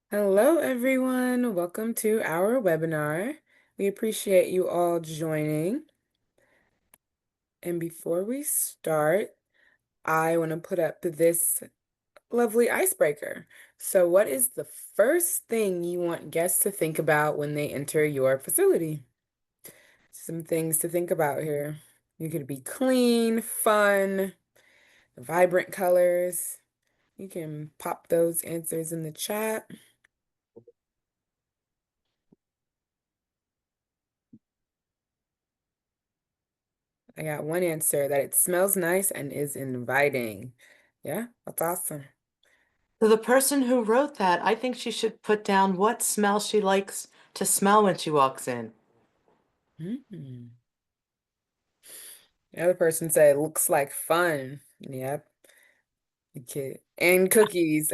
Hello, everyone. Welcome to our webinar. We appreciate you all joining. And before we start, I want to put up this lovely icebreaker. So, what is the first thing you want guests to think about when they enter your facility? Some things to think about here. You could be clean, fun, vibrant colors. You can pop those answers in the chat. I got one answer that it smells nice and is inviting. Yeah, that's awesome. So the person who wrote that, I think she should put down what smell she likes to smell when she walks in. Mm. The other person said, looks like fun. Yep, the kid. And cookies.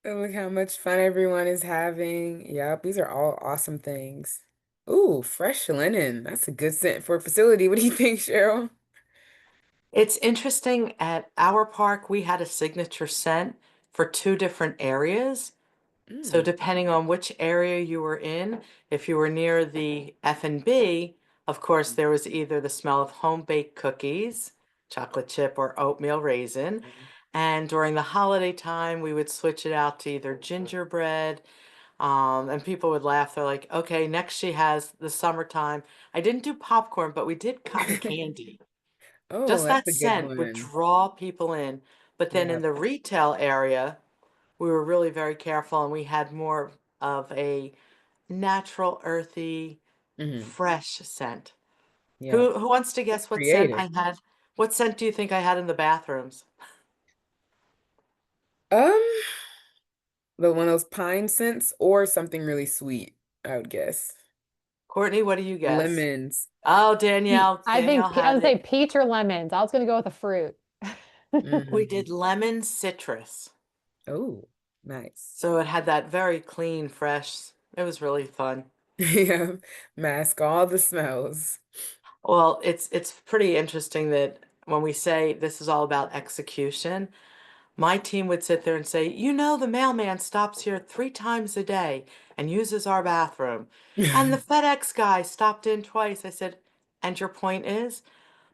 And look how much fun everyone is having. Yep, these are all awesome things. Ooh, fresh linen. That's a good scent for a facility. What do you think, Cheryl? It's interesting, at our park, we had a signature scent for two different areas. So Mm. depending on which area you were in, if you were near the F&B, of course, there was either the smell of home-baked cookies, chocolate chip or oatmeal raisin. And during the holiday time, we would switch it out to either gingerbread. And people would laugh. They're like, okay, next she has the summertime. I didn't do popcorn, but we did cotton candy. Oh, Just that's that a good scent would one. draw people in. But then in Yep. the retail area, we were really very careful and we had more of a natural, earthy, Hmm. fresh scent. Yep. Who wants to guess what scent Creative. I had? What scent do you think I had in the bathrooms? Um, but one of those pine scents or something really sweet, I would guess. Courtney, what do you guess? Lemons. Oh, Pe- Danielle. I Danielle think I had would say it. peach or lemons. I was gonna go with a fruit. We Mm. did lemon citrus. Oh, nice. So it had that very clean, fresh. It was really fun. Yeah, mask all the smells. Well, it's pretty interesting that when we say this is all about execution, my team would sit there and say, you know, the mailman stops here 3 times a day and uses our bathroom. And the FedEx guy stopped in twice. I said, and your point is?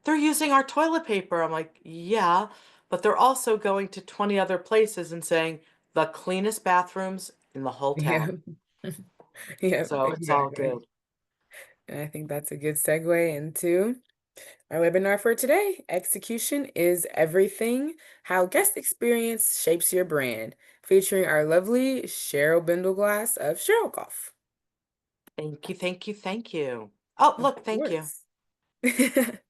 They're using our toilet paper. I'm like, yeah, but they're also going to 20 other places and saying the cleanest bathrooms in the whole Yeah. town. Yep, So it's all exactly. good. And I think that's a good segue into our webinar for today. Execution is everything, how guest experience shapes your brand, featuring our lovely Sheryl Bindelglass of Sheryl Golf. Thank you, thank you, thank you. Oh, Of look, thank you. course.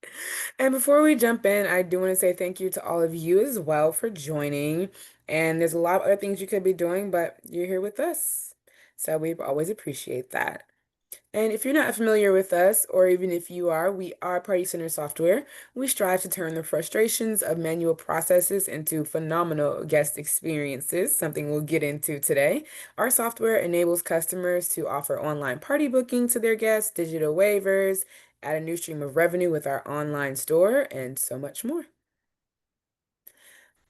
And before we jump in, I do want to say thank you to all of you as well for joining. And there's a lot of other things you could be doing, but you're here with us. So we always appreciate that. And if you're not familiar with us, or even if you are, we are Party Center Software. We strive to turn the frustrations of manual processes into phenomenal guest experiences, something we'll get into today. Our software enables customers to offer online party booking to their guests, digital waivers, add a new stream of revenue with our online store, and so much more.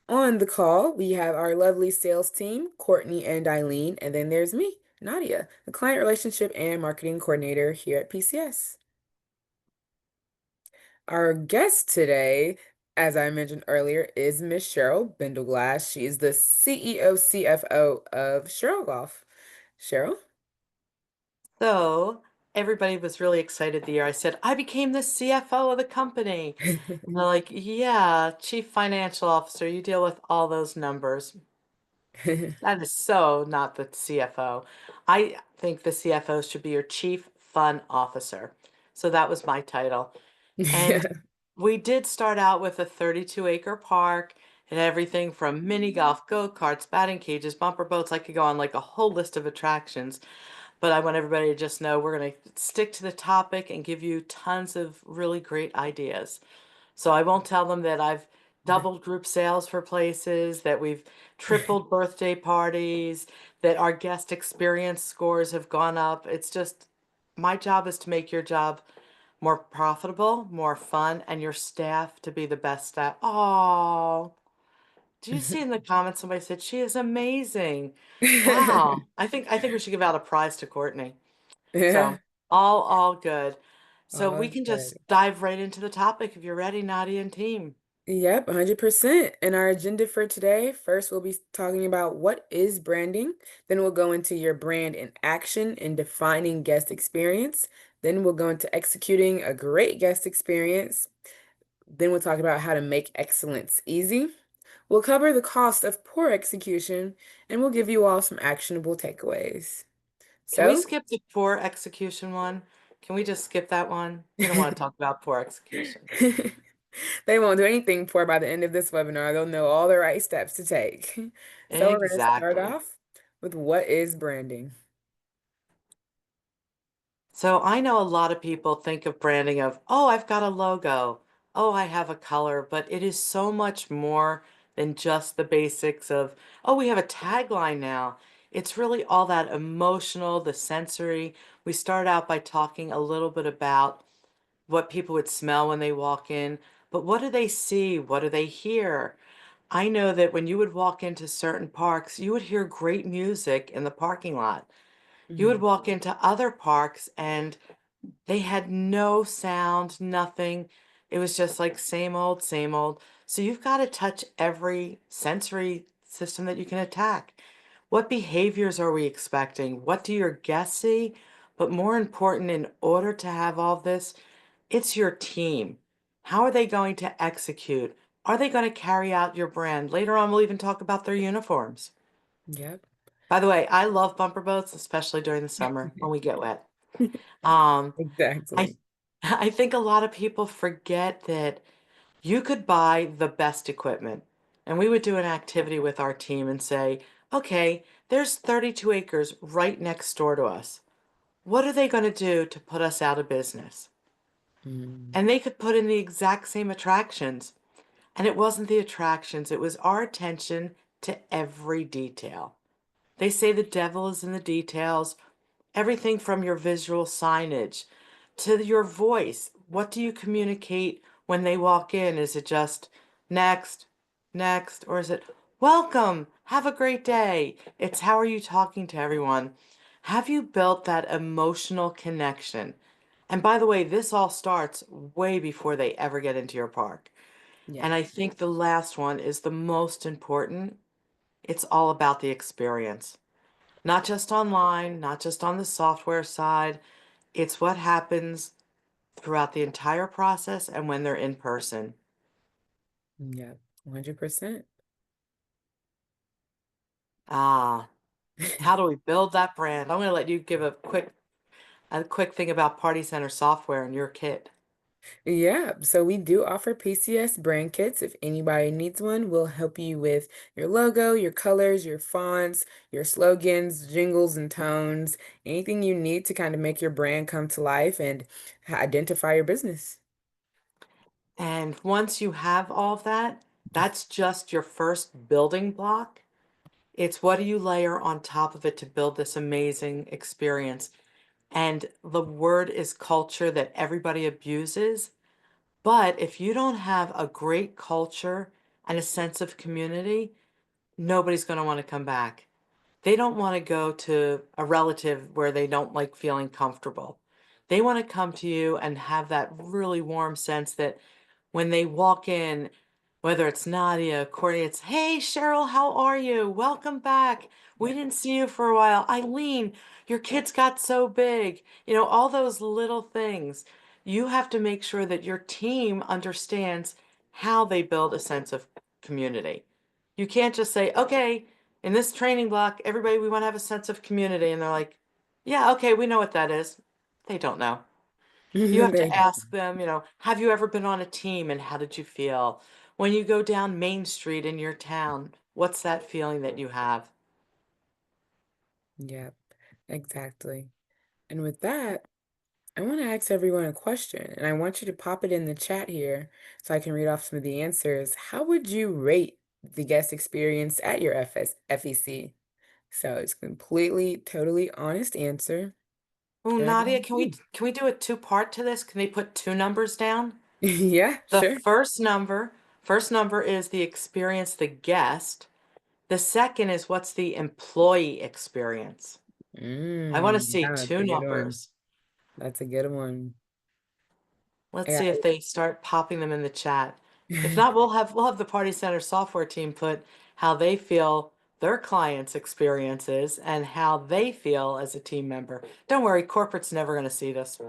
On the call, we have our lovely sales team, Courtney and Eileen, and then there's me, Nadia, the client relationship and marketing coordinator here at PCS. Our guest today, as I mentioned earlier, is Miss Sheryl Bindelglass. She is the CEO, CFO of Sheryl Golf. Sheryl? So everybody was really excited the year I said, I became the CFO of the company. And they're like, yeah, Chief Financial Officer, you deal with all those numbers. That is so not the CFO. I think the CFO should be your Chief Fun Officer. So that was my title. And Yeah. we did start out with a 32-acre park and everything from mini golf, go-karts, batting cages, bumper boats. I could go on like a whole list of attractions. But I want everybody to just know we're going to stick to the topic and give you tons of really great ideas. So I won't tell them that I've doubled group sales for places, that we've tripled birthday parties, that our guest experience scores have gone up. It's just my job is to make your job more profitable, more fun, and your staff to be the best staff. Oh, Do you see in the comments somebody said she is amazing? Wow. I think we should give out a prize to Courtney. Yeah, So all good. So we all can good. just dive right into the topic if you're ready, Nadia and team. Yep, 100%. And our agenda for today, first we'll be talking about what is branding. Then we'll go into your brand in action and defining guest experience. Then we'll go into executing a great guest experience. Then we'll talk about how to make excellence easy. We'll cover the cost of poor execution, and we'll give you all some actionable takeaways. Can we So, skip the poor execution one? Can we just skip that one? We don't want to talk about poor execution. they won't do anything poor by the end of this webinar. They'll know all the right steps to take. So we're going to start Exactly. off with what is branding? So I know a lot of people think of branding of, oh, I've got a logo. Oh, I have a color, but it is so much more than just the basics of, oh, we have a tagline now. It's really all that emotional, the sensory. We start out by talking a little bit about what people would smell when they walk in, but what do they see? What do they hear? I know that when you would walk into certain parks, you would hear great music in the parking lot. You would Mhm. walk into other parks and they had no sound, nothing. It was just like same old, same old. So you've got to touch every sensory system that you can attack. What behaviors are we expecting? What do your guests see? But more important, in order to have all this, it's your team. How are they going to execute? Are they going to carry out your brand? Later on, we'll even talk about their uniforms. Yep. By the way, I love bumper boats, especially during the summer when we get wet. Um, I Exactly. I think a lot of people forget that you could buy the best equipment. And we would do an activity with our team and say, okay, there's 32 acres right next door to us. What are they going to do to put us out of business? Mm. And they could put in the exact same attractions. And it wasn't the attractions, it was our attention to every detail. They say the devil is in the details. Everything from your visual signage to your voice. What do you communicate when they walk in? Is it just next, next, or is it welcome, have a great day? It's how are you talking to everyone? Have you built that emotional connection? And by the way, this all starts way before they ever get into your park. Yeah. And I think the last one is the most important. It's all about the experience. Not just online, not just on the software side. It's what happens throughout the entire process and when they're in person. Yeah. 100%. Ah, how do we build that brand? I'm going to let you give a quick thing about Party Center software and your kit. Yeah, so we do offer PCS brand kits. If anybody needs one, we'll help you with your logo, your colors, your fonts, your slogans, jingles, and tones, anything you need to kind of make your brand come to life and identify your business. And once you have all of that, that's just your first building block. It's what do you layer on top of it to build this amazing experience? And the word is culture that everybody abuses. But if you don't have a great culture and a sense of community, nobody's going to want to come back. They don't want to go to a relative where they don't like feeling comfortable. They want to come to you and have that really warm sense that when they walk in, whether it's Nadia, Courtney, it's, hey, Cheryl, how are you? Welcome back. We Yeah. didn't see you for a while. Eileen, your kids got so big. All those little things. You have to make sure that your team understands how they build a sense of community. You can't just say, okay, in this training block, everybody, we want to have a sense of community. And they're like, yeah, okay, we know what that is. They don't know. You have to They, ask them, have you ever been on a team and how did you feel? When you go down Main Street in your town, what's that feeling that you have? yeah, exactly. And with that, I want to ask everyone a question, and I want you to pop it in the chat here so I can read off some of the answers. How would you rate the guest experience at your FEC? So it's completely, totally honest answer. Oh, And I Nadia, can can we see. can we do a two-part to this? Can they put two numbers down? Yeah, The sure. first number First number is the experience the guest. The second is what's the employee experience. I want to see Yeah, that's two a good one. numbers. That's a good one. Let's I see if they start popping them in the chat. If not, we'll have the Party Center software team put how they feel their clients' experiences and how they feel as a team member. Don't worry, corporate's never going to see this.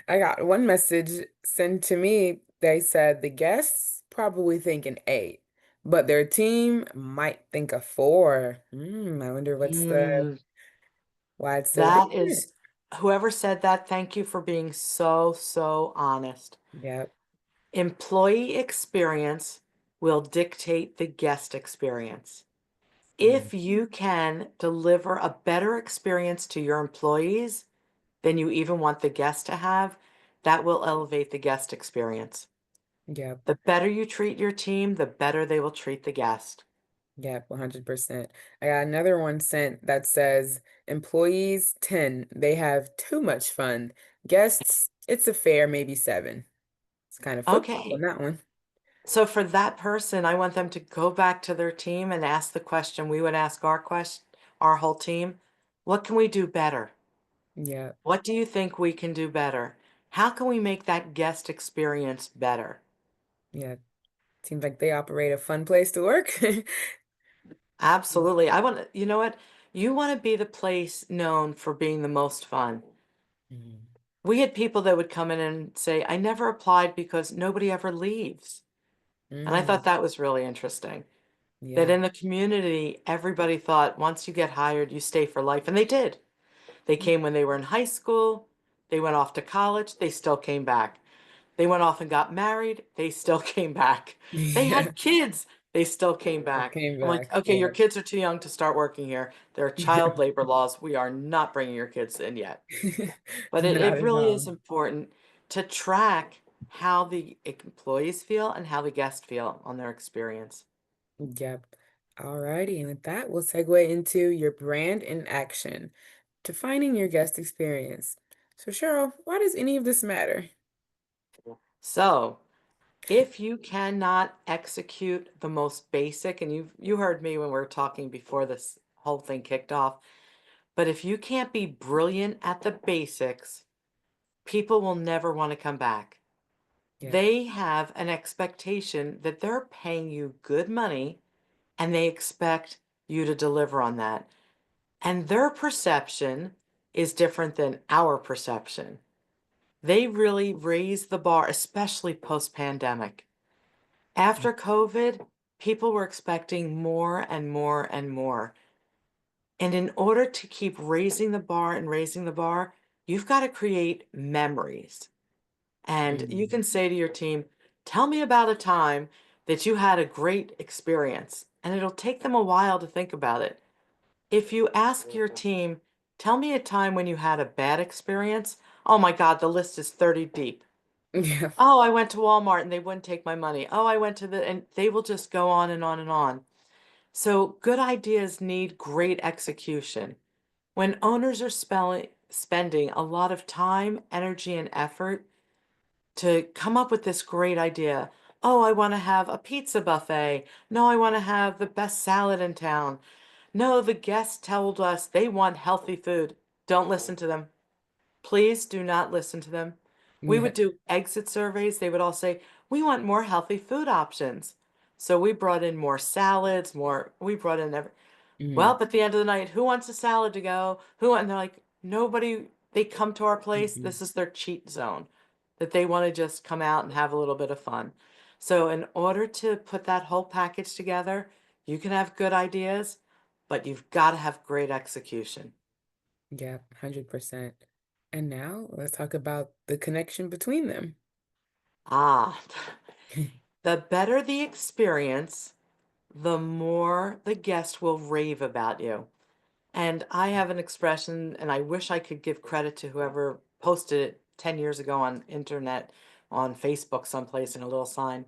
I got one message sent to me. They said the guests probably think an 8, but their team might think a 4. I wonder Mm, why it's so that different. is, whoever said that, thank you for being so, so honest. Yep. Employee experience will dictate the guest experience. Mm, If you can deliver a better experience to your employees than you even want the guest to have, that will elevate the guest experience. yep. The better you treat your team, the better they will treat the guest. Yep. 100%. I got another one sent that says employees 10, they have too much fun. Guests, it's a fair maybe 7. It's kind of flip-flop on Okay. that one. So for that person, I want them to go back to their team and ask the question we would ask our whole team. What can we do better? Yep. What do you think we can do better? How can we make that guest experience better? Yeah. Seems like they operate a fun place to work. Absolutely. You know what? You want to be the place known for being the most fun. Mm. We had people that would come in and say, I never applied because nobody ever leaves. And I Mm. thought that was really interesting. That Yeah. in the community, everybody thought once you get hired, you stay for life. And they did. They came when they were in high school, they went off to college, they still came back. They went off and got married, they still came back. They Yeah. had kids, they still came I back. came I'm like, back. okay, your Yeah. kids are too young to start working here. There are child labor laws. We are not bringing your kids in yet. But it, Not it at really all. is important to track how the employees feel and how the guests feel on their experience. Yep. Alrighty. And with that, we'll segue into your brand in action, defining your guest experience. So, Cheryl, why does any of this matter? So, if you cannot execute the most basic, and you heard me when we were talking before this whole thing kicked off, but if you can't be brilliant at the basics, people will never want to come back. Yep. They have an expectation that they're paying you good money and they expect you to deliver on that. And their perception is different than our perception. They really raise the bar, especially post-pandemic. After COVID, people were expecting more and more and more. And in order to keep raising the bar and raising the bar, you've got to create memories. And you Mm. can say to your team, tell me about a time that you had a great experience. And it'll take them a while to think about it. If you ask your team, tell me a time when you had a bad experience, oh my God, the list is 30 deep. Yeah. Oh, I went to Walmart and they wouldn't take my money. Oh, I went to and they will just go on and on and on. So good ideas need great execution. When owners are spending a lot of time, energy, and effort to come up with this great idea. Oh, I want to have a pizza buffet. No, I want to have the best salad in town. No, the guests told us they want healthy food. Don't listen to them. Please do not listen to them. We Yeah. would do exit surveys. They would all say, we want more healthy food options. So we brought in more salads, we brought in Mm. well, at the end of the night, who wants a salad to go? And they're like, nobody, they come to our place. Mhm. This is their cheat zone that they want to just come out and have a little bit of fun. So in order to put that whole package together, you can have good ideas, but you've got to have great execution. Yeah, 100%. And now let's talk about the connection between them. Ah, the better the experience, the more the guest will rave about you. And I have an expression, and I wish I could give credit to whoever posted it 10 years ago on internet, on Facebook, someplace in a little sign.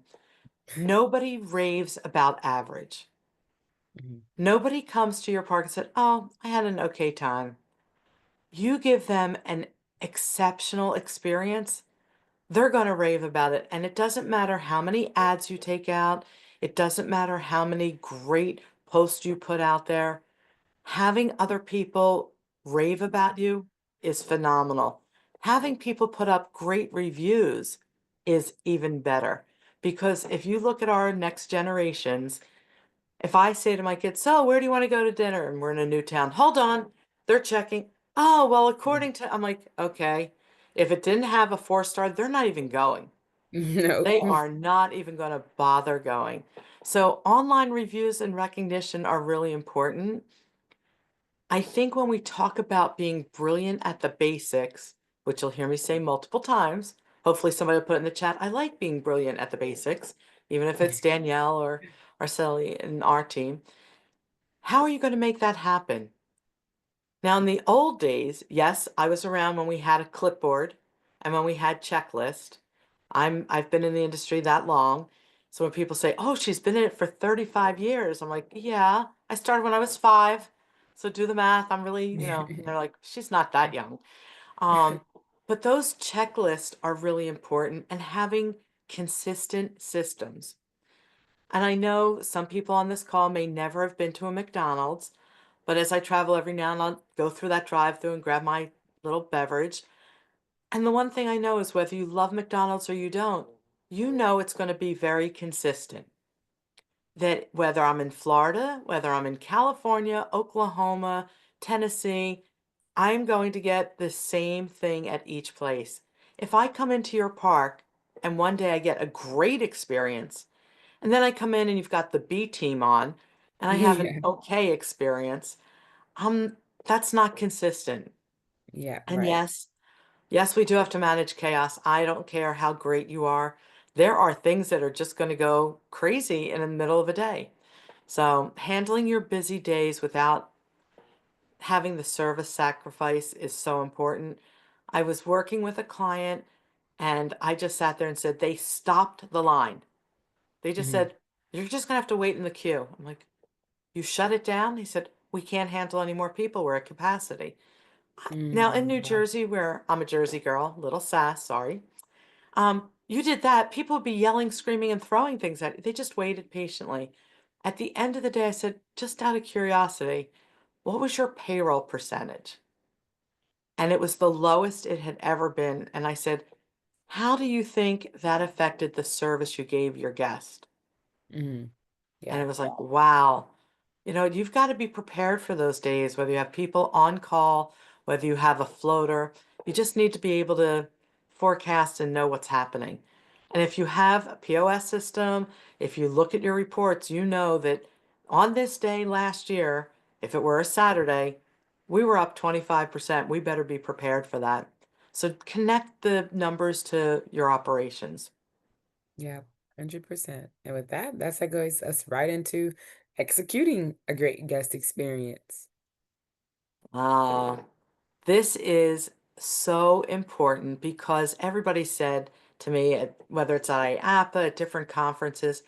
Nobody raves about average. Mhm. Nobody comes to your park and said, oh, I had an okay time. You give them an exceptional experience, they're going to rave about it. And it doesn't matter how many ads you take out, it doesn't matter how many great posts you put out there. Having other people rave about you is phenomenal. Having people put up great reviews is even better. Because if you look at our next generations, if I say to my kids, so where do you want to go to dinner? And we're in a new town, hold on, they're checking. Oh, well, according to, I'm like, okay. If it didn't have a 4 star, they're not even going. Nope. They are not even going to bother going. So online reviews and recognition are really important. I think when we talk about being brilliant at the basics, which you'll hear me say multiple times, hopefully somebody will put in the chat, I like being brilliant at the basics, even if it's Danielle or Arceli and our team. How are you going to make that happen? Now, in the old days, yes, I was around when we had a clipboard and when we had checklist. I've been in the industry that long. So when people say, "Oh, she's been in it for 35 years," I'm like, "Yeah, I started when I was 5." So do the math. I'm really, and they're like, "She's not that young." Um, but those checklists are really important and having consistent systems. And I know some people on this call may never have been to a McDonald's, but as I travel every now and I'll go through that drive-through and grab my little beverage. And the one thing I know is whether you love McDonald's or you don't, you know it's going to be very consistent. That whether I'm in Florida, whether I'm in California, Oklahoma, Tennessee, I'm going to get the same thing at each place. If I come into your park and one day I get a great experience, and then I come in and you've got the B team on, and I have an Yeah. okay experience, that's not consistent. Yeah, And right. yes, we do have to manage chaos. I don't care how great you are. There are things that are just going to go crazy in the middle of a day. So, handling your busy days without having the service sacrifice is so important. I was working with a client and I just sat there and said, they stopped the line. They just Mhm. said, you're just going to have to wait in the queue. I'm like, you shut it down? He said, we can't handle any more people. We're at capacity. Now in New Wow. Jersey, where I'm a Jersey girl, little sass, sorry. You did that, people would be yelling, screaming, and throwing things at you. They just waited patiently. At the end of the day, I said, just out of curiosity, what was your payroll percentage? And it was the lowest it had ever been. And I said, how do you think that affected the service you gave your guest? Mhm. And it Yeah. was like, wow. You've got to be prepared for those days, whether you have people on call, whether you have a floater. You just need to be able to forecast and know what's happening. And if you have a POS system, if you look at your reports, you know that on this day last year, if it were a Saturday, we were up 25%. We better be prepared for that. So connect the numbers to your operations. Yeah. 100%. And with that, that goes us right into executing a great guest experience. Ah. This is so important because everybody said to me, whether it's at IAPA, at different conferences,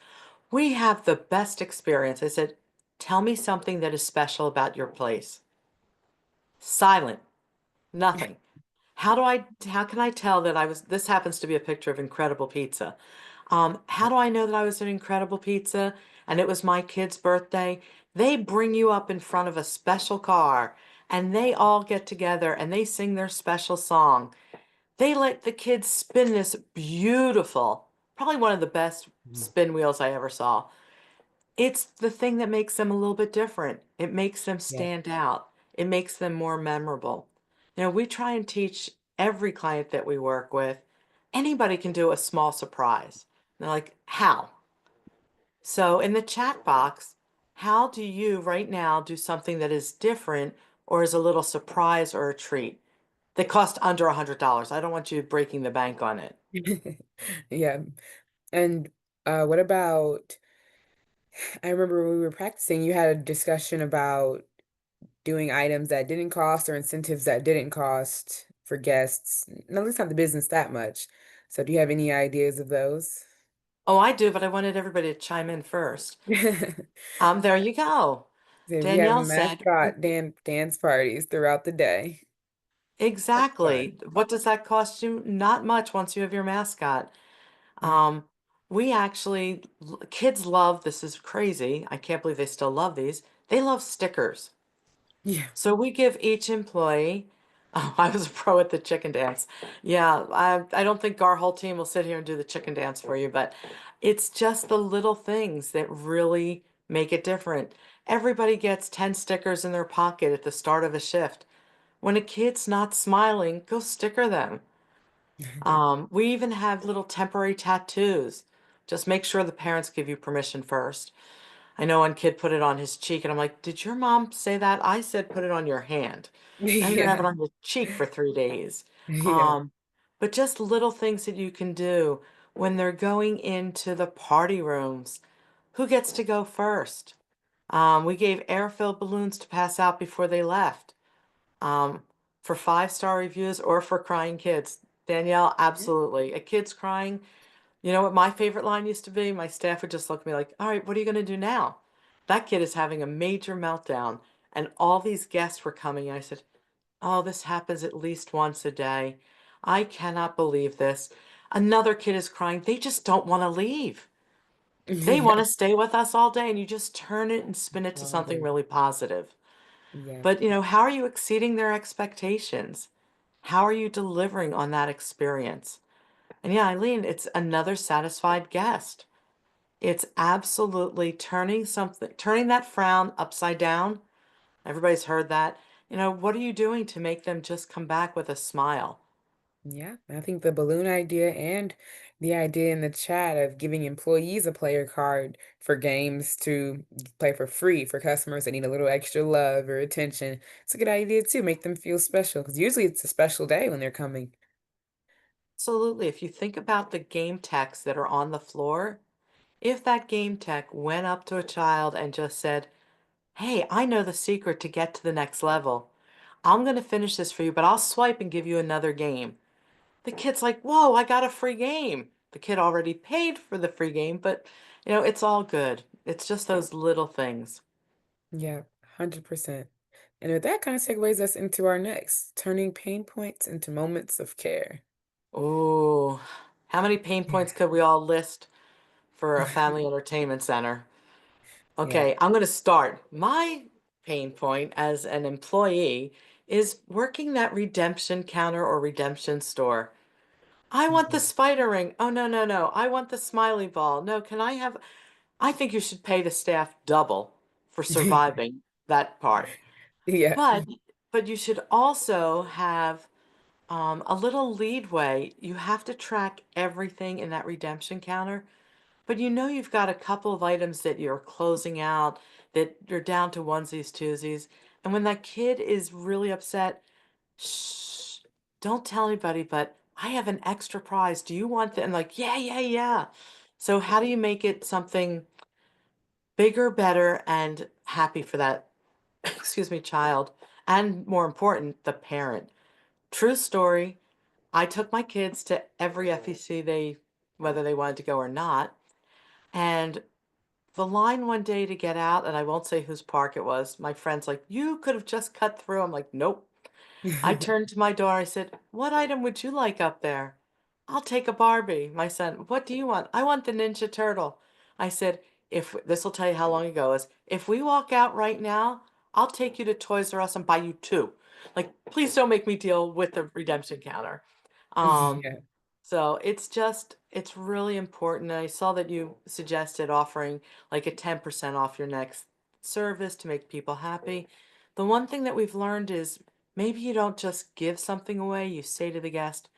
we have the best experience. I said, tell me something that is special about your place. Silent, nothing. How can I tell that this happens to be a picture of incredible pizza. How do I know that I was at incredible pizza and it was my kid's birthday? They bring you up in front of a special car and they all get together and they sing their special song. They let the kids spin this beautiful, probably one of the best Mhm. spin wheels I ever saw. It's the thing that makes them a little bit different. It makes them Yeah. stand out. It makes them more memorable. We try and teach every client that we work with, anybody can do a small surprise. They're like, how? So in the chat box, how do you right now do something that is different or is a little surprise or a treat that cost under $100? I don't want you breaking the bank on it. Yeah. And what about, I remember when we were practicing, you had a discussion about doing items that didn't cost or incentives that didn't cost for guests, and at least not the business that much. So do you have any ideas of those? Oh, I do, but I wanted everybody to chime in first. There you go. So we have Danielle said, mascot dance parties throughout the day. That's Exactly. fun. What does that cost you? Not much once you have your mascot. Yeah. We actually, kids love, this is crazy. I can't believe they still love these. They love stickers. Yeah. So we give each employee, oh, I was a pro at the chicken dance. Yeah, I don't think our whole team will sit here and do the chicken dance for you, but it's just the little things that really make it different. Everybody gets 10 stickers in their pocket at the start of a shift. When a kid's not smiling, go sticker them. We even have little temporary tattoos. Just make sure the parents give you permission first. I know one kid put it on his cheek, and I'm like, did your mom say that? I said put it on your hand. Now you're gonna have Yeah. it on your cheek for 3 days. Yeah. Um, but just little things that you can do when they're going into the party rooms. Who gets to go first? We gave air-filled balloons to pass out before they left. Um, for 5-star reviews or for crying kids. Danielle, absolutely. A kid's crying. You know what my favorite line used to be? My staff would just look at me like, all right, what are you going to do now? That kid is having a major meltdown. And all these guests were coming. And I said, oh, this happens at least once a day. I cannot believe this. Another kid is crying. They just don't want to leave. They Yeah. want to stay with us all day. And you just turn it and spin it to something Bonding. really positive. Yeah. But, how are you exceeding their expectations? How are you delivering on that experience? And yeah, Eileen, it's another satisfied guest. It's absolutely turning that frown upside down. Everybody's heard that. What are you doing to make them just come back with a smile? Yeah, I think the balloon idea and the idea in the chat of giving employees a player card for games to play for free for customers that need a little extra love or attention. It's a good idea too. Make them feel special because usually it's a special day when they're coming. Absolutely. If you think about the game techs that are on the floor, if that game tech went up to a child and just said, hey, I know the secret to get to the next level. I'm going to finish this for you, but I'll swipe and give you another game. The kid's like, whoa, I got a free game. The kid already paid for the free game, but it's all good. It's just those little things. Yeah, 100%. And with that kind of segues us into our next, turning pain points into moments of care. Oh, how many pain points could we all list for a family entertainment center? Yeah. Okay, I'm going to start. My pain point as an employee is working that redemption counter or redemption store. I want the Yeah. spider ring. Oh, no, no, no. I want the smiley ball. No, can I have? I think you should pay the staff double for surviving that part. Yeah. But but you should also have a little leadway. You have to track everything in that redemption counter, but you've got a couple of items that you're closing out that you're down to onesies, twosies. And when that kid is really upset, shh, don't tell anybody, but I have an extra prize. Do you want that? And like, yeah, yeah, yeah. So how do you make it something bigger, better, and happy for that, excuse me, child? And more important, the parent. True story. I took my kids to every FEC whether they wanted to go or not. And the line one day to get out, and I won't say whose park it was, my friend's like, you could have just cut through. I'm like, nope. I turned to my daughter. I said, what item would you like up there? I'll take a Barbie. My son, what do you want? I want the Ninja Turtle. I said, if this will tell you how long ago it was, if we walk out right now, I'll take you to Toys R Us and buy you two. Like, please don't make me deal with the redemption counter. Um, Yeah. so it's really important. I saw that you suggested offering like a 10% off your next service to make people happy. The one thing that we've learned is maybe you don't just give something away, you say to the guest,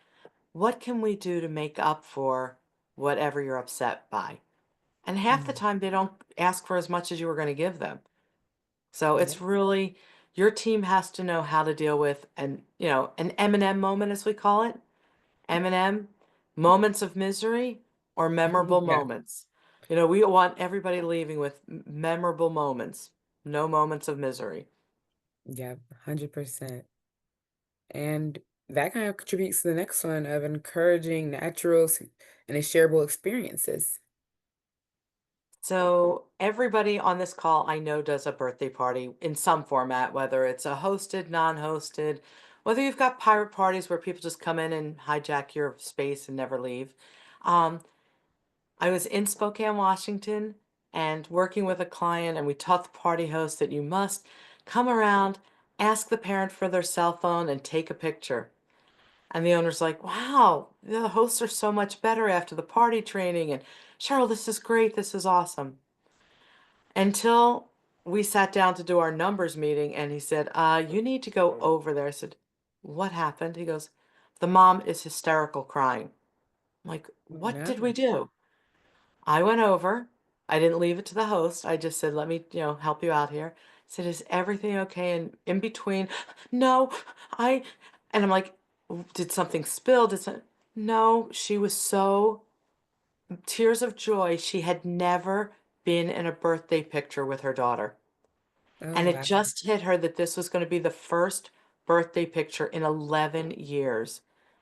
what can we do to make up for whatever you're upset by? And half the Mm. time they don't ask for as much as you were going to give them. So Yeah. it's really your team has to know how to deal with an M&M moment as we call it. M&M, moments of misery or memorable Yeah. moments. We want everybody leaving with memorable moments, no moments of misery. Yeah. 100%. And that kind of contributes to the next one of encouraging and shareable experiences. So everybody on this call I know does a birthday party in some format, whether it's a hosted, non-hosted, whether you've got pirate parties where people just come in and hijack your space and never leave. Um, I was in Spokane, Washington, and working with a client, and we taught the party host that you must come around, ask the parent for their cell phone, and take a picture. And the owner's like, wow, the hosts are so much better after the party training. And Sheryl, this is great. This is awesome. Until we sat down to do our numbers meeting, and he said, you need to go over there. I said, what happened? He goes, the mom is hysterical crying. I'm like, Oh, what did we no. do? I went over. I didn't leave it to the host. I just said, let me, help you out here. I said, is everything okay? And in between, no, and I'm like, did something spill? No, she was so tears of joy. She had never been in a birthday picture with her daughter. Oh, And it wow. just hit her that this was going to be the first birthday picture in 11 years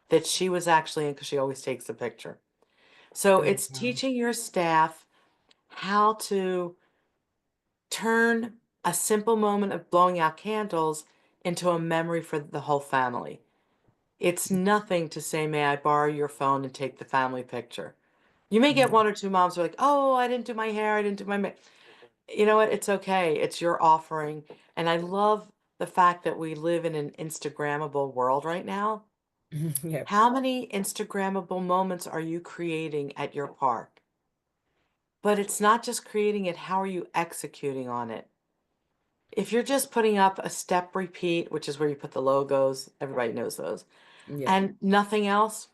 that she was actually in because she always takes a picture. So Oh, it's wow. teaching your staff how to turn a simple moment of blowing out candles into a memory for the whole family. It's nothing to say, may I borrow your phone and take the family picture? You may get Yeah. one or two moms who are like, oh, I didn't do my hair, I didn't do my makeup. You know what? It's okay. It's your offering. And I love the fact that we live in an Instagrammable world right now. Yep. How many Instagrammable moments are you creating at your park? But it's not just creating it, how are you executing on it? If you're just putting up a step repeat, which is where you put the logos, everybody knows those, Yeah. and nothing else,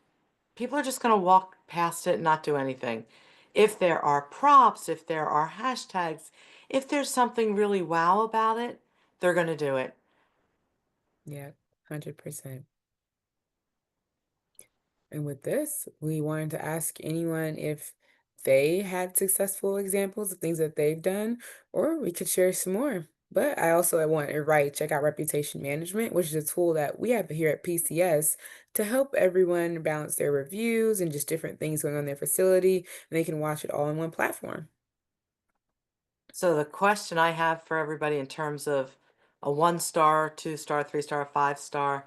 people are just going to walk past it and not do anything. If there are props, if there are hashtags, if there's something really wow about it, they're going to do it. Yeah. 100%. And with this, we wanted to ask anyone if they had successful examples of things that they've done, or we could share some more. But I also want to check out reputation management, which is a tool that we have here at PCS to help everyone balance their reviews and just different things going on in their facility, and they can watch it all in one platform. So the question I have for everybody in terms of a 1 star, 2 star, 3 star, 5 star,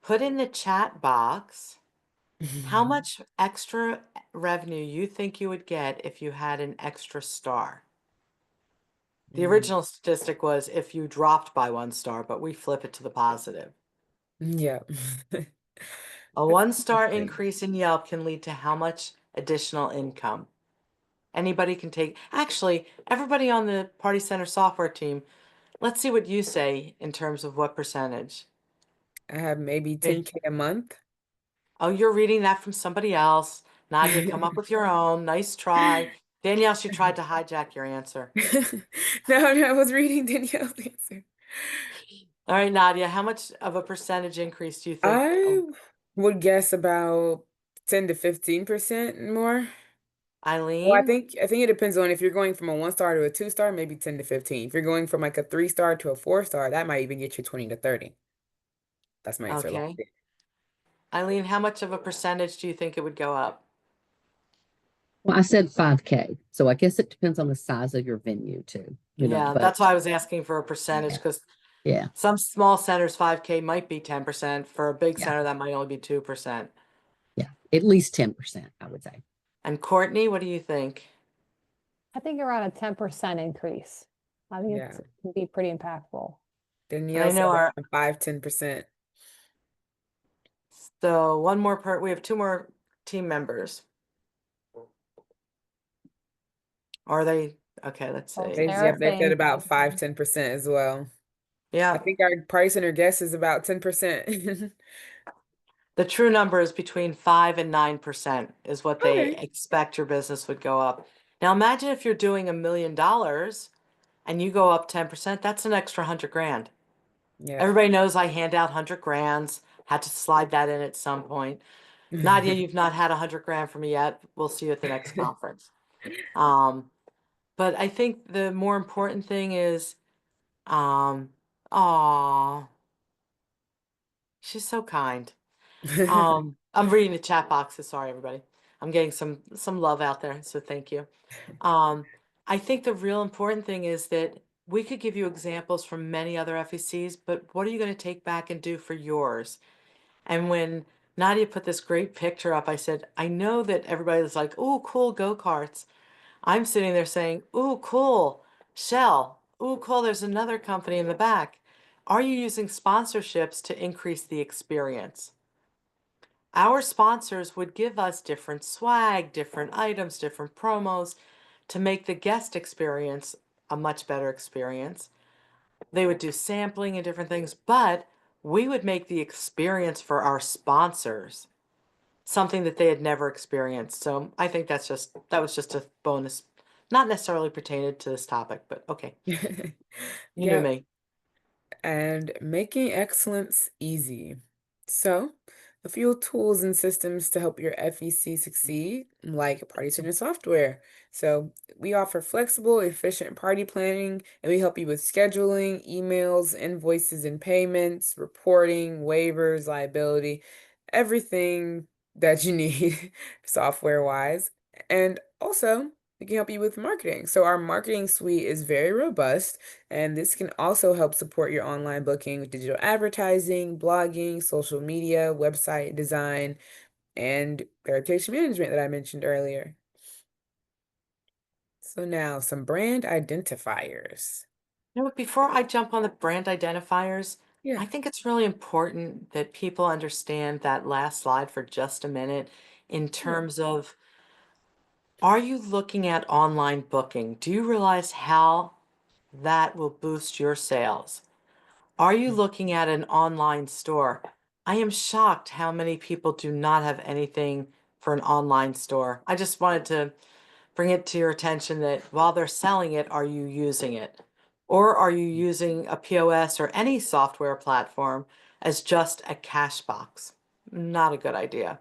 put in the chat box how much extra revenue you think you would get if you had an extra star. The Mm, original statistic was if you dropped by 1 star, but we flip it to the positive. yeah. A That's 1 star interesting. increase in Yelp can lead to how much additional income? Anybody can take, actually, everybody on the Party Center software team, let's see what you say in terms of what percentage. I have maybe 10K a month. Oh, you're reading that from somebody else. Nadia, come up with your own. Nice try. Danielle, she tried to hijack your answer. No, no, I was reading Danielle's answer. All right, Nadia, how much of a percentage increase do you think? I would guess about 10 to 15% more. Well, I Eileen? think I think it depends on if you're going from a 1 star to a 2 star, maybe 10 to 15. If you're going from like a 3 star to a 4 star, that might even get you 20 to 30. That's my answer. Okay. Eileen, how much of a percentage do you think it would go up? Well, I said 5K. So I guess it depends on the size of your venue too, Yeah, but that's why I was asking for a percentage yeah, because yeah, some small centers, 5K might be 10%. For a big yeah, center, that might only be 2%. yeah. At least 10%, I would say. And Courtney, what do you think? I think around a 10% increase. I think Yeah. it can be pretty impactful. And Danielle I said know our, around 5, 10%. so one more we have two more team members. Are they? Okay, let's Oh, see. Sarah They said thinks. about 5, 10% as well. I Yeah, think our price and our guess is about 10%. the true number is between 5 and 9% is what they Okay. expect your business would go up. Now imagine if you're doing $1 million and you go up 10%, that's an extra 100 grand. Yeah. Everybody knows I hand out 100 grands. Had to slide that in at some point. Nadia, you've not had 100 grand from me yet. We'll see you at the next conference. Um, but I think the more important thing is, aw, she's so kind. I'm reading the chat boxes. Sorry, everybody. I'm getting some love out there, so thank you. Um, I think the real important thing is that we could give you examples from many other FECs, but what are you going to take back and do for yours? And when Nadia put this great picture up, I said, I know that everybody's like, "Ooh, cool go-karts." I'm sitting there saying, "Ooh, cool, Shell. Ooh, cool, there's another company in the back." Are you using sponsorships to increase the experience? Our sponsors would give us different swag, different items, different promos to make the guest experience a much better experience. They would do sampling and different things, but we would make the experience for our sponsors something that they had never experienced. So I think that was just a bonus, not necessarily pertaining to this topic, but okay. You knew Yep. me. And making excellence easy. So, a few tools and systems to help your FEC succeed, like Party Center software. So, we offer flexible, efficient party planning, and we help you with scheduling, emails, invoices and payments, reporting, waivers, liability, everything that you need software-wise. And also, we can help you with marketing. So, our marketing suite is very robust. And this can also help support your online booking with digital advertising, blogging, social media, website design, and reputation management that I mentioned earlier. So now some brand identifiers. You know what, before I jump on the brand identifiers, Yeah. I think it's really important that people understand that last slide for just a minute in Sure. terms of, are you looking at online booking? Do you realize how that will boost your sales? Are you looking at an online store? I am shocked how many people do not have anything for an online store. I just wanted to bring it to your attention that while they're selling it, are you using it? Or are you using a POS or any software platform as just a cash box? Not a good idea.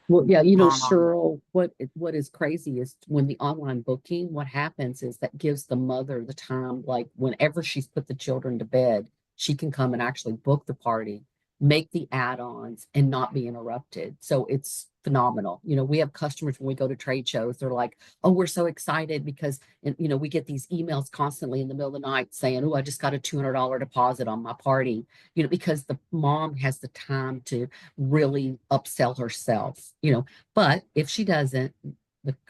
Well, yeah, Um, Cheryl, what is crazy is when the online booking, what happens is that gives the mother the time, like whenever she's put the children to bed, she can come and actually book the party, make the add-ons, and not be interrupted. So it's phenomenal. We have customers when we go to trade shows, they're like, "Oh, we're so excited because," and we get these emails constantly in the middle of the night saying, "Oh, I just got a $200 deposit on my party," because the mom has the time to really upsell herself. But if she doesn't,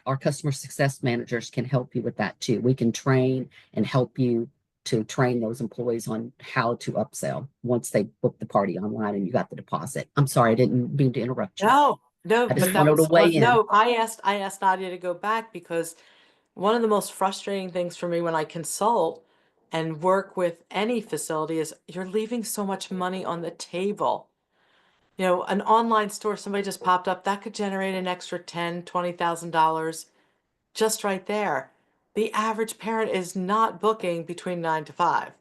our customer success managers can help you with that too. We can train and help you to train those employees on how to upsell once they book the party online and you got the deposit. I'm sorry, I didn't mean to interrupt you. no, no, I just but that wanted to was weigh in. no, I asked Nadia to go back because one of the most frustrating things for me when I consult and work with any facility is you're leaving so much money on the table. An online store, somebody just popped up, that could generate an extra $10,000, $20,000 just right there. The average parent is not booking between 9 to 5.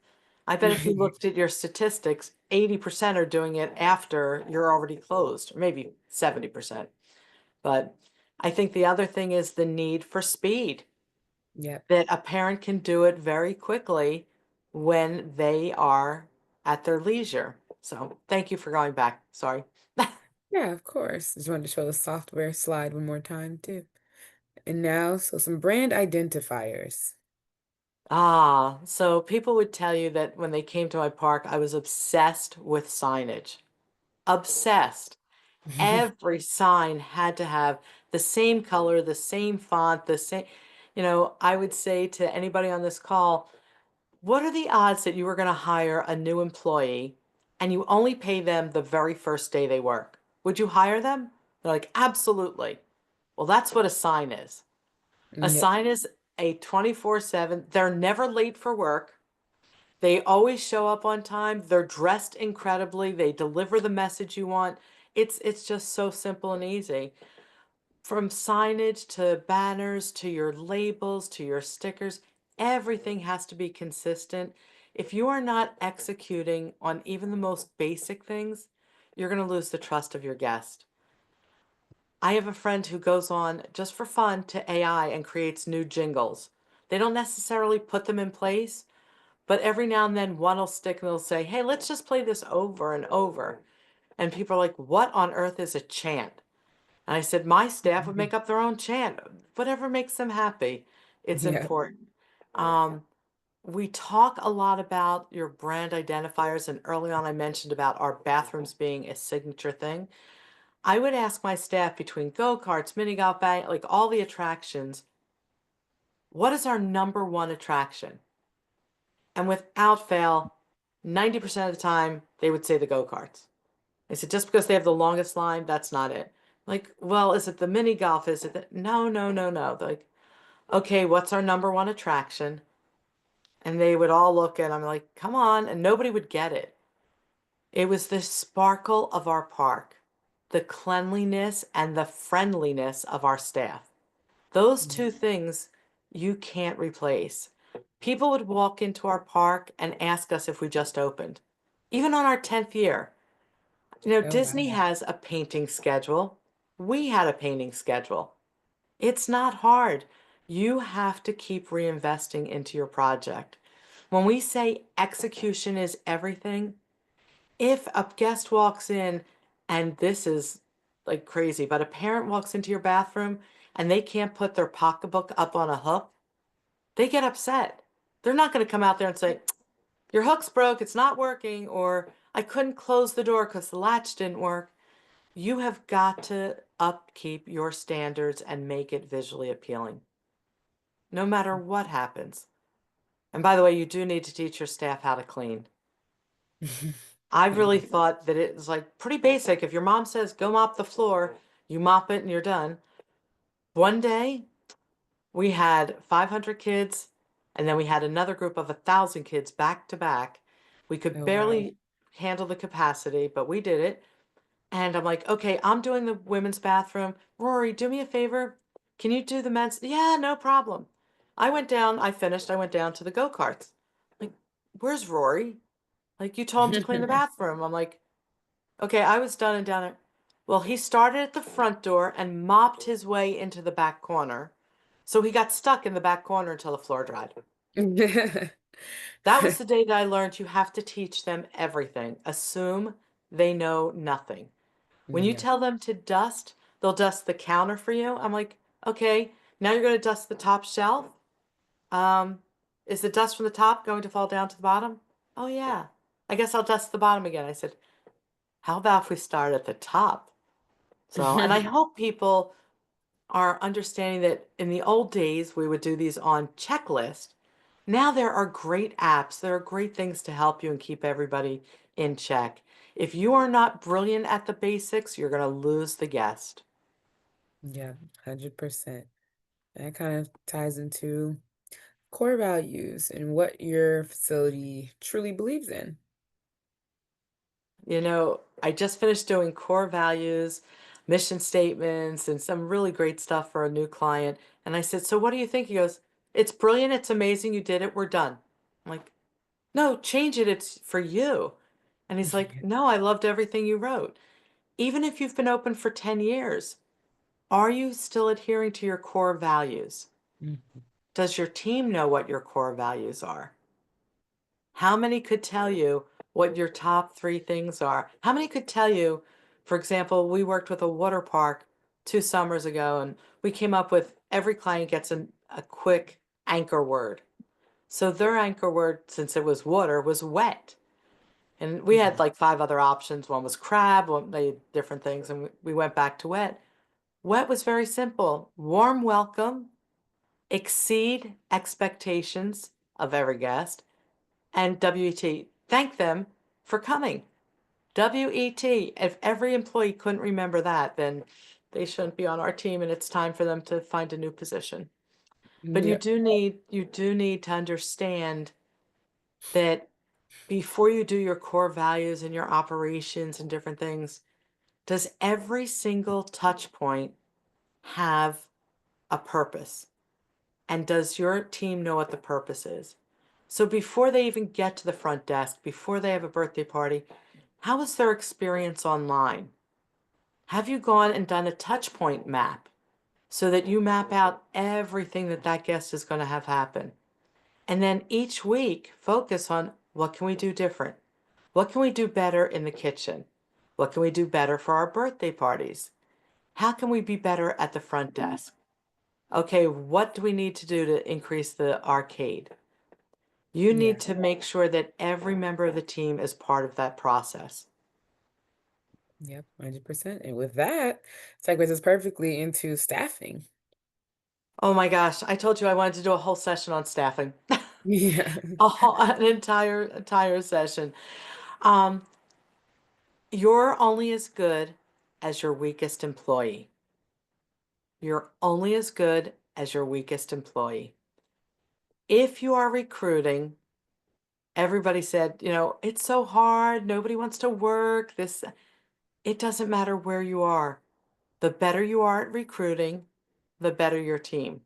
I bet if you looked at your statistics, 80% are doing it after you're already closed, or maybe 70%. But I think the other thing is the need for speed, Yep. that a parent can do it very quickly when they are at their leisure. So thank you for going back. Sorry. Yeah, of course. Just wanted to show the software slide one more time too. And now, so some brand identifiers. So people would tell you that when they came to my park, I was obsessed with signage. Obsessed. Every sign had to have the same color, the same font, the same, I would say to anybody on this call, what are the odds that you were going to hire a new employee and you only pay them the very first day they work? Would you hire them? They're like, absolutely. Well, that's what a sign is. A Yep. sign is a 24/7, they're never late for work. They always show up on time. They're dressed incredibly. They deliver the message you want. It's just so simple and easy. From signage to banners to your labels to your stickers, everything has to be consistent. If you are not executing on even the most basic things, you're going to lose the trust of your guest. I have a friend who goes on just for fun to AI and creates new jingles. They don't necessarily put them in place, but every now and then one will stick and they'll say, hey, let's just play this over and over. And people are like, what on earth is a chant? And I said, my staff would make up their own chant, whatever makes them happy. It's Yep. important. Um, we talk a lot about your brand identifiers, and early on I mentioned about our bathrooms being a signature thing. I would ask my staff between go-karts, mini golf, like all the attractions, what is our number one attraction? And without fail, 90% of the time, they would say the go-karts. I said, just because they have the longest line, that's not it. Like, well, is it the mini golf? Is it the... No, no, no, no. They're like, okay, what's our number one attraction? And they would all look and I'm like, come on. And nobody would get it. It was the sparkle of our park, the cleanliness and the friendliness of our staff. Those Mm. two things you can't replace. People would walk into our park and ask us if we just opened, even on our 10th year. You know, Oh, Disney wow. has a painting schedule. We had a painting schedule. It's not hard. You have to keep reinvesting into your project. When we say execution is everything, if a guest walks in, and this is like crazy, but a parent walks into your bathroom and they can't put their pocketbook up on a hook, they get upset. They're not going to come out there and say, your hook's broke, it's not working, or I couldn't close the door because the latch didn't work. You have got to upkeep your standards and make it visually appealing, no matter what happens. And by the way, you do need to teach your staff how to clean. I really Yeah. thought that it was like pretty basic. If your mom says, go mop the floor, you mop it and you're done. One day we had 500 kids, and then we had another group of 1,000 kids back to back. We could Oh, wow. barely handle the capacity, but we did it. And I'm like, okay, I'm doing the women's bathroom. Rory, do me a favor. Can you do the men's? Yeah, no problem. I went down, I finished, I went down to the go-karts. Like, where's Rory? Like, you told him to clean the bathroom. I'm like, okay, I was done and down it. Well, he started at the front door and mopped his way into the back corner. So he got stuck in the back corner until the floor dried. That was the day that I learned you have to teach them everything. Assume they know nothing. When you Yeah. tell them to dust, they'll dust the counter for you. I'm like, okay, now you're going to dust the top shelf. Um, is the dust from the top going to fall down to the bottom? Oh, yeah. I guess I'll dust the bottom again. I said, how about if we start at the top? So, and I hope people are understanding that in the old days, we would do these on checklist. Now there are great apps. There are great things to help you and keep everybody in check. If you are not brilliant at the basics, you're going to lose the guest. Yeah, 100%. That kind of ties into core values and what your facility truly believes in. You know, I just finished doing core values, mission statements, and some really great stuff for a new client. And I said, so what do you think? He goes, it's brilliant. It's amazing. You did it. We're done. I'm like, no, change it. It's for you. And he's like, no, I loved everything you wrote. Even if you've been open for 10 years, are you still adhering to your core values? Mhm. Does your team know what your core values are? How many could tell you what your top three things are? How many could tell you, for example, we worked with a water park 2 summers ago, and we came up with every client gets a quick anchor word. So their anchor word, since it was water, was wet. And we had Mhm. like 5 other options. One was crab, one they different things, and we went back to wet. Wet was very simple. Warm welcome, exceed expectations of every guest, and WET, thank them for coming. WET, if every employee couldn't remember that, then they shouldn't be on our team and it's time for them to find a new position. But Yep. you do need to understand that before you do your core values and your operations and different things, does every single touch point have a purpose? And does your team know what the purpose is? So before they even get to the front desk, before they have a birthday party, how was their experience online? Have you gone and done a touch point map so that you map out everything that that guest is going to have happen? And then each week, focus on what can we do different? What can we do better in the kitchen? What can we do better for our birthday parties? How can we be better at the front desk? Okay, what do we need to do to increase the arcade? You Yeah. need to make sure that every member of the team is part of that process. Yep. 100%. And with that, segues us perfectly into staffing. Oh my gosh, I told you I wanted to do a whole session on staffing. Yeah. An entire session. Um, you're only as good as your weakest employee. You're only as good as your weakest employee. If you are recruiting, everybody said, it's so hard, nobody wants to work. It doesn't matter where you are. The better you are at recruiting, the better your team.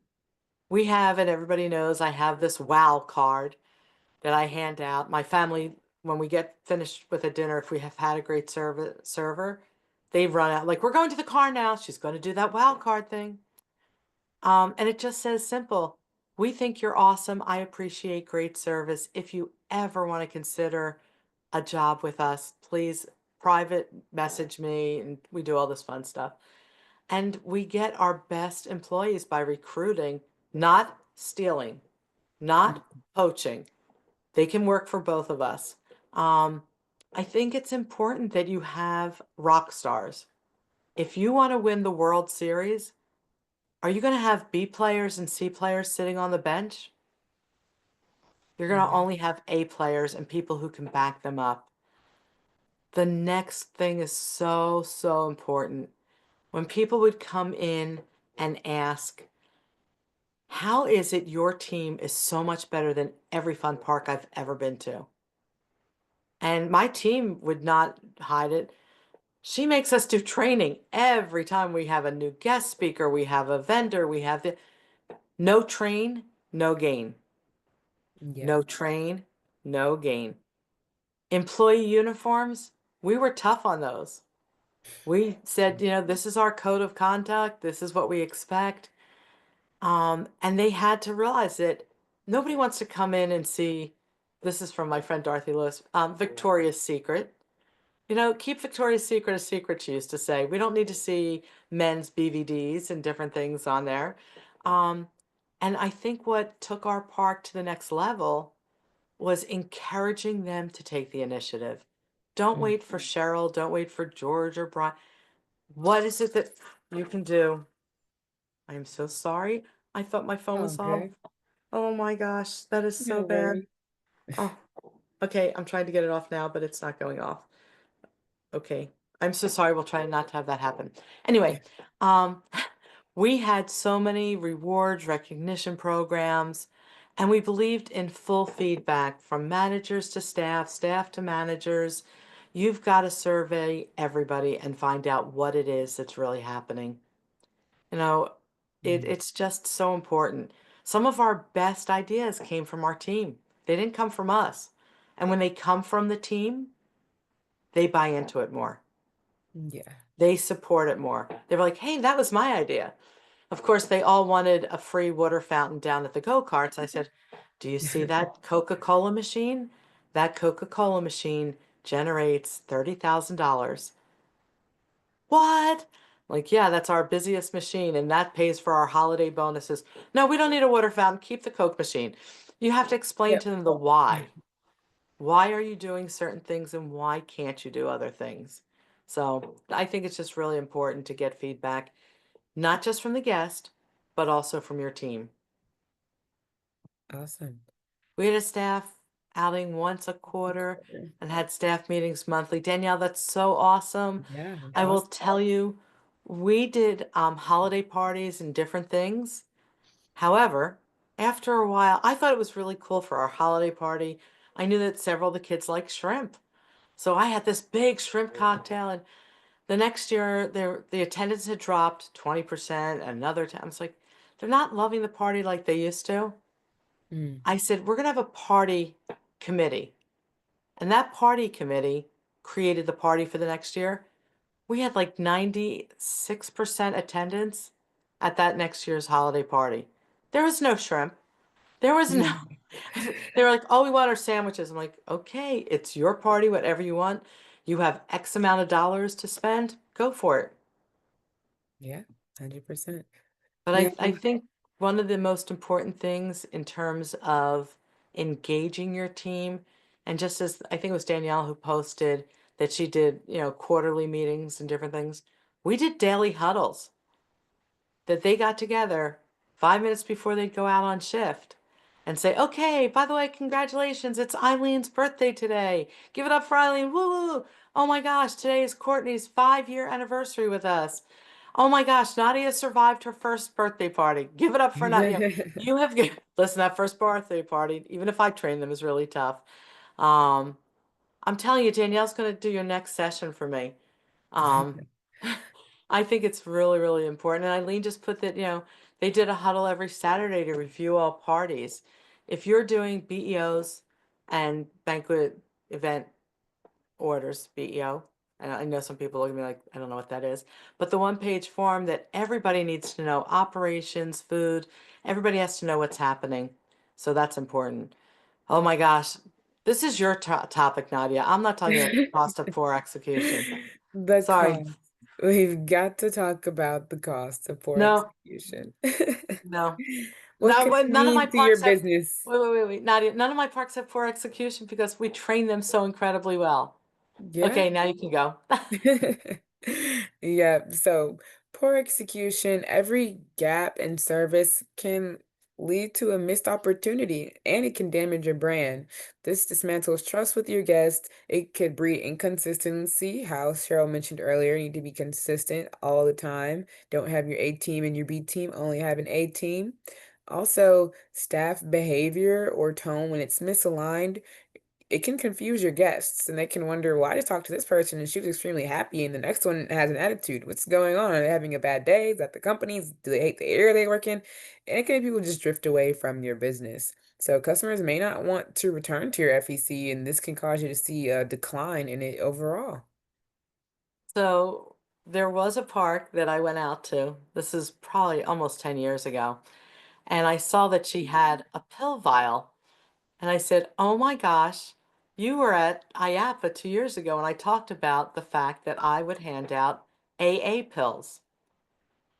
We have, and everybody knows, I have this wow card that I hand out. My family, when we get finished with a dinner, if we have had a great server, they run out like, we're going to the car now. She's going to do that wow card thing. And it just says simple. We think you're awesome. I appreciate great service. If you ever want to consider a job with us, please private message me, and we do all this fun stuff. And we get our best employees by recruiting, not stealing, not poaching. They can work for both of us. Um, I think it's important that you have rock stars. If you want to win the World Series, are you going to have B players and C players sitting on the bench? You're going to Yeah. only have A players and people who can back them up. The next thing is so, so important. When people would come in and ask, how is it your team is so much better than every fun park I've ever been to? And my team would not hide it. She makes us do training every time we have a new guest speaker, we have a vendor, we have the no train, no gain. Yeah. No train, no gain. Employee uniforms, we were tough on those. We said, this is our code of conduct, this is what we expect. And they had to realize that nobody wants to come in and see, this is from my friend Dorothy Lewis, Victoria's Secret. Keep Victoria's Secret a secret, she used to say. We don't need to see men's BVDs and different things on there. Um, and I think what took our park to the next level was encouraging them to take the initiative. Don't Mm. wait for Cheryl, don't wait for George or Brian. What is it that you can do? I am so sorry. I thought my phone was off. Okay. Oh my gosh, that is so No bad. worries. Oh, okay, I'm trying to get it off now, but it's not going off. Okay. I'm so sorry. We'll try not to have that happen. Anyway, um, we had so many rewards, recognition programs, and we believed in full feedback from managers to staff, staff to managers. You've got to survey everybody and find out what it is that's really happening. You know, Mm. it's just so important. Some of our best ideas came from our team. They didn't come from us. And when they come from the team, they buy into it more. Yeah. They support it more. They were like, hey, that was my idea. Of course, they all wanted a free water fountain down at the go-karts. I said, do you see that Coca-Cola machine? That Coca-Cola machine generates $30,000. What? Like, yeah, that's our busiest machine, and that pays for our holiday bonuses. No, we don't need a water fountain. Keep the Coke machine. You have to explain Yep. to them the why. Why are you doing certain things and why can't you do other things? So I think it's just really important to get feedback, not just from the guest, but also from your team. Awesome. We had a staff outing once a quarter and had staff meetings monthly. Danielle, that's so awesome. Yeah, that's I will awesome. tell you, we did holiday parties and different things. However, after a while, I thought it was really cool for our holiday party. I knew that several of the kids like shrimp. So I had this big shrimp cocktail, and the next year the attendance had dropped 20%, another time. I was like, they're not loving the party like they used to. Mm. I said, we're gonna have a party committee. And that party committee created the party for the next year. We had like 96% attendance at that next year's holiday party. There was no shrimp. There was no, they were like, oh, we want our sandwiches. I'm like, okay, it's your party, whatever you want. You have X amount of dollars to spend, go for it. Yeah, 100%. But Yeah. I think one of the most important things in terms of engaging your team. And just as I think it was Danielle who posted that she did, quarterly meetings and different things, we did daily huddles that they got together 5 minutes before they'd go out on shift and say, okay, by the way, congratulations, it's Eileen's birthday today. Give it up for Eileen. Woo woo. Oh my gosh, today is Courtney's 5-year anniversary with us. Oh my gosh, Nadia survived her first birthday party. Give it up for Nadia. You have, listen, that first birthday party, even if I train them, is really tough. Um, I'm telling you, Danielle's going to do your next session for me. Um, I think it's really, really important. And Eileen just put that, they did a huddle every Saturday to review all parties. If you're doing BEOs and banquet event orders, BEO, and I know some people look at me like, I don't know what that is, but the one-page form that everybody needs to know, operations, food, everybody has to know what's happening. So that's important. Oh my gosh. This is your topic, Nadia. I'm not talking about the cost of poor execution. The Sorry. cost. We've got to talk about the cost of poor No, execution. no. What No, could it none of my mean to your parks have, business? wait, Nadia, none of my parks have poor execution because we train them so incredibly well. Yeah. Okay, now you can go. Yeah, so poor execution, every gap in service can lead to a missed opportunity and it can damage your brand. This dismantles trust with your guests. It could breed inconsistency, how Cheryl mentioned earlier. You need to be consistent all the time. Don't have your A team and your B team, only have an A team. Also, staff behavior or tone when it's misaligned, it can confuse your guests and they can wonder, well, I just talked to this person and she was extremely happy and the next one has an attitude. What's going on? Are they having a bad day? Is that the companies? Do they hate the area they work in? And it can make people just drift away from your business. So customers may not want to return to your FEC and this can cause you to see a decline in it overall. So there was a park that I went out to. This is probably almost 10 years ago. And I saw that she had a pill vial. And I said, oh my gosh, you were at IAPA 2 years ago. And I talked about the fact that I would hand out AA pills.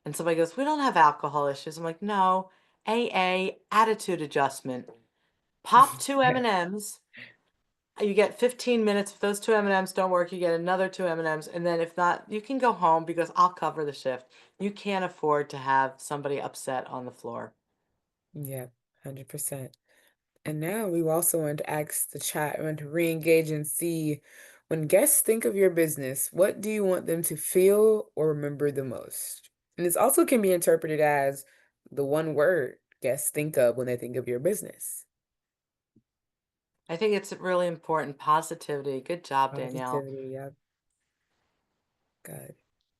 And somebody goes, we don't have alcohol issues. I'm like, no, AA, attitude adjustment. Pop two M&Ms. You get 15 minutes. If those two M&Ms don't work, you get another two M&Ms. And then if not, you can go home because I'll cover the shift. You can't afford to have somebody upset on the floor. Yeah, 100%. And now we also want to ask the chat, we want to re-engage and see when guests think of your business, what do you want them to feel or remember the most? And this also can be interpreted as the one word guests think of when they think of your business. I think it's really important. Positivity. Good job, Danielle. Positivity, yep. Good.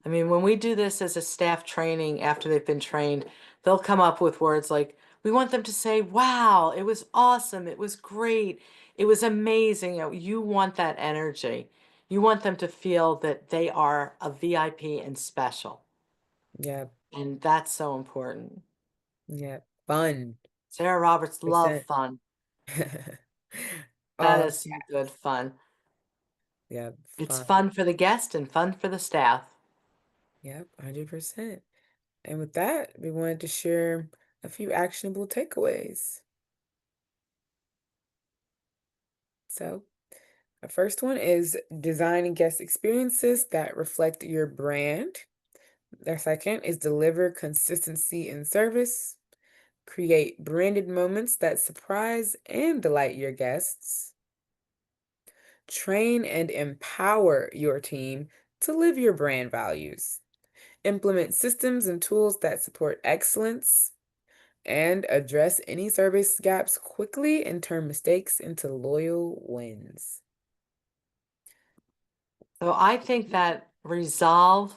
I mean, when we do this as a staff training after they've been trained, they'll come up with words like, we want them to say, wow, it was awesome. It was great. It was amazing. You want that energy. You want them to feel that they are a VIP and special. Yep, And that's so important. yep. Fun. Sarah Roberts love Percent. fun. That All is some good caps. fun. Yep, It's fun. fun for the guest and fun for the staff. Yep, 100%. And with that, we wanted to share a few actionable takeaways. So, the first one is designing guest experiences that reflect your brand. The second is deliver consistency in service. Create branded moments that surprise and delight your guests. Train and empower your team to live your brand values. Implement systems and tools that support excellence. And address any service gaps quickly and turn mistakes into loyal wins. So I think that resolve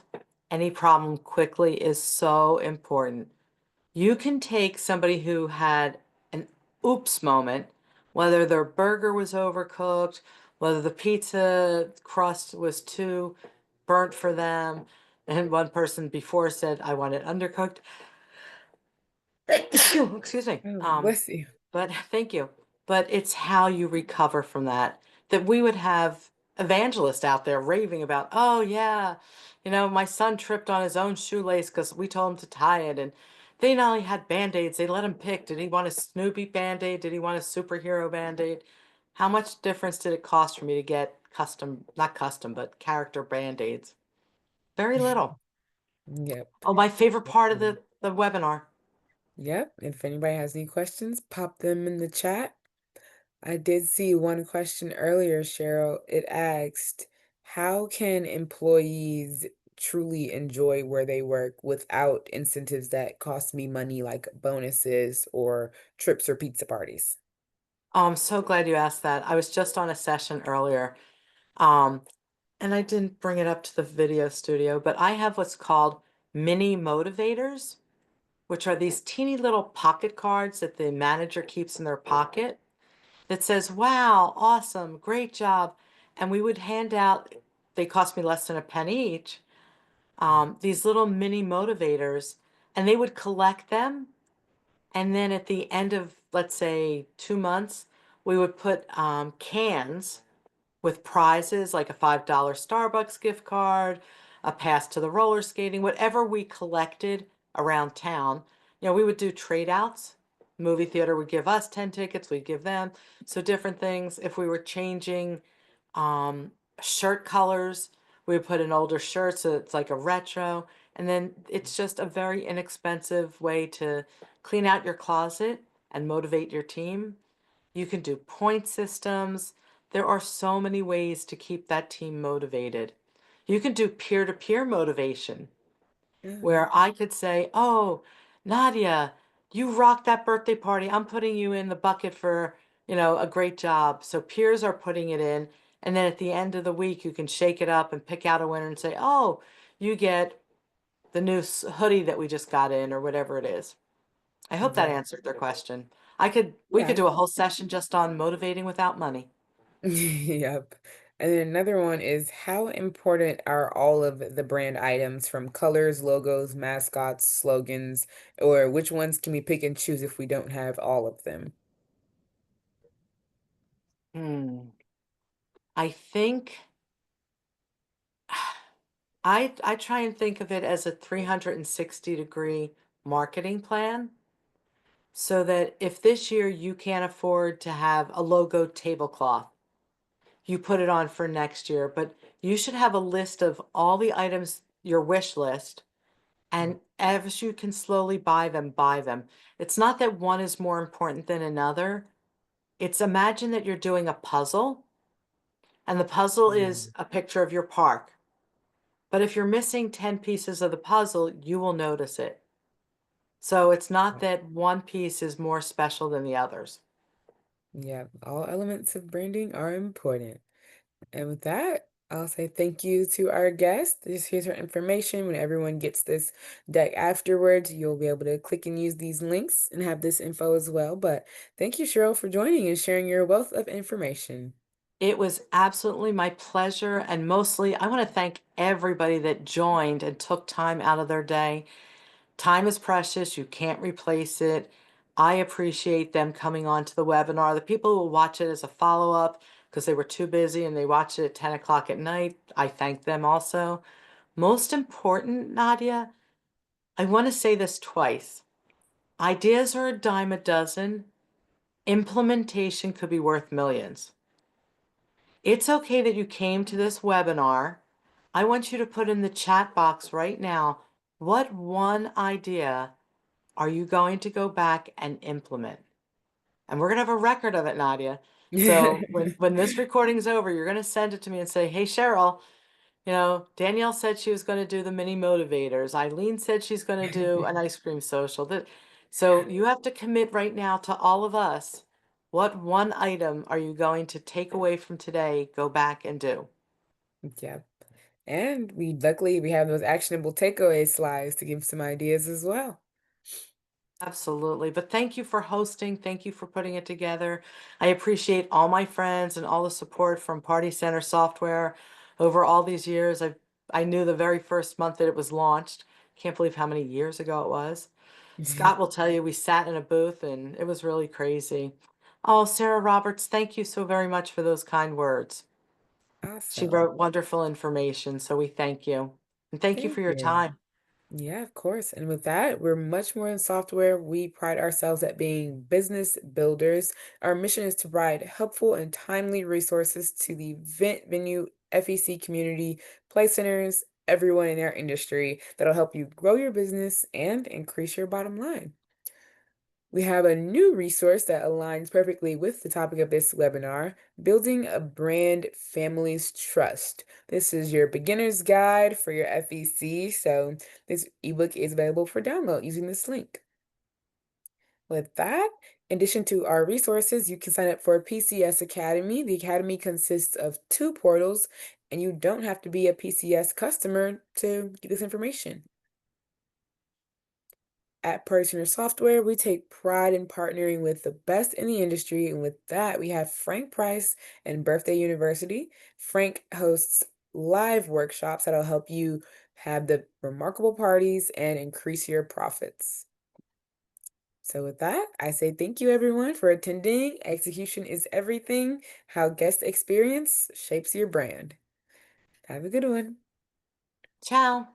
any problem quickly is so important. You can take somebody who had an oops moment, whether their burger was overcooked, whether the pizza crust was too burnt for them, and one person before said, I want it undercooked. Excuse me. Oh, bless you. But thank you. But it's how you recover from that. That we would have evangelists out there raving about, oh yeah, my son tripped on his own shoelace because we told him to tie it. And they not only had Band-Aids, they let him pick. Did he want a Snoopy Band-Aid? Did he want a superhero Band-Aid? How much difference did it cost for me to get custom, not custom, but character Band-Aids? Very little. Yep. Oh, my favorite part of the webinar. Yep. If anybody has any questions, pop them in the chat. I did see one question earlier, Cheryl. It asked, how can employees truly enjoy where they work without incentives that cost me money, like bonuses or trips or pizza parties? Oh, I'm so glad you asked that. I was just on a session earlier. Um, and I didn't bring it up to the video studio, but I have what's called mini motivators, which are these teeny little pocket cards that the manager keeps in their pocket that says, wow, awesome, great job. And we would hand out, they cost me less than a penny each, these little mini motivators, and they would collect them. And then at the end of, let's say, 2 months, we would put cans with prizes like a $5 Starbucks gift card, a pass to the roller skating, whatever we collected around town. You know, we would do trade outs. Movie theater would give us 10 tickets, we'd give them. So different things. If we were changing um, shirt colors, we would put an older shirt so it's like a retro. And then it's just a very inexpensive way to clean out your closet and motivate your team. You can do point systems. There are so many ways to keep that team motivated. You can do peer-to-peer motivation, Oh, where I could say, oh, Nadia, you rocked that birthday party. I'm putting you in the bucket for, a great job. So peers are putting it in. And then at the end of the week, you can shake it up and pick out a winner and say, oh, you get the new hoodie that we just got in or whatever it is. I hope that yeah. answered their question. We could Yeah. do a whole session just on motivating without money. Yep. And then another one is, how important are all of the brand items from colors, logos, mascots, slogans, or which ones can we pick and choose if we don't have all of them? Hmm. I think I try and think of it as a 360-degree marketing plan so that if this year you can't afford to have a logo tablecloth, you put it on for next year, but you should have a list of all the items, your wish list, and as you can slowly buy them, buy them. It's not that one is more important than another. It's imagine that you're doing a puzzle, and the puzzle Yeah. is a picture of your park. But if you're missing 10 pieces of the puzzle, you will notice it. So it's not that one piece is more special than the others. Yeah, all elements of branding are important. And with that, I'll say thank you to our guest. Here's her information. When everyone gets this deck afterwards, you'll be able to click and use these links and have this info as well. But thank you, Cheryl, for joining and sharing your wealth of information. It was absolutely my pleasure. And mostly, I want to thank everybody that joined and took time out of their day. Time is precious. You can't replace it. I appreciate them coming on to the webinar. The people who will watch it as a follow-up because they were too busy and they watched it at 10 o'clock at night, I thank them also. Most important, Nadia, I want to say this twice. Ideas are a dime a dozen. Implementation could be worth millions. It's okay that you came to this webinar. I want you to put in the chat box right now, what one idea are you going to go back and implement? And we're going to have a record of it, Nadia. So when this recording is over, you're going to send it to me and say, hey, Cheryl, Danielle said she was going to do the mini motivators. Eileen said she's going to do an ice cream social. So you have to commit right now to all of us. What one item are you going to take away from today, go back and do? Yeah. And luckily we have those actionable takeaway slides to give some ideas as well. Absolutely. But thank you for hosting. Thank you for putting it together. I appreciate all my friends and all the support from Party Center Software over all these years. I knew the very first month that it was launched. Can't believe how many years ago it was. Scott will tell you we sat in a booth and it was really crazy. Oh, Sarah Roberts, thank you so very much for those kind words. She Awesome. wrote wonderful information, so we thank you. And thank you Thank for your you. time. Yeah, of course. And with that, we're much more than software. We pride ourselves at being business builders. Our mission is to provide helpful and timely resources to the event venue, FEC community, play centers, everyone in our industry that'll help you grow your business and increase your bottom line. We have a new resource that aligns perfectly with the topic of this webinar, Building a Brand Family's Trust. This is your beginner's guide for your FEC, so this ebook is available for download using this link. With that, in addition to our resources, you can sign up for PCS Academy. The Academy consists of 2 portals, and you don't have to be a PCS customer to get this information. At Personal Software, we take pride in partnering with the best in the industry, and with that, we have Frank Price and Birthday University. Frank hosts live workshops that'll help you have the remarkable parties and increase your profits. So, with that, I say thank you everyone for attending. Execution is everything. How guest experience shapes your brand. Have a good one. Ciao.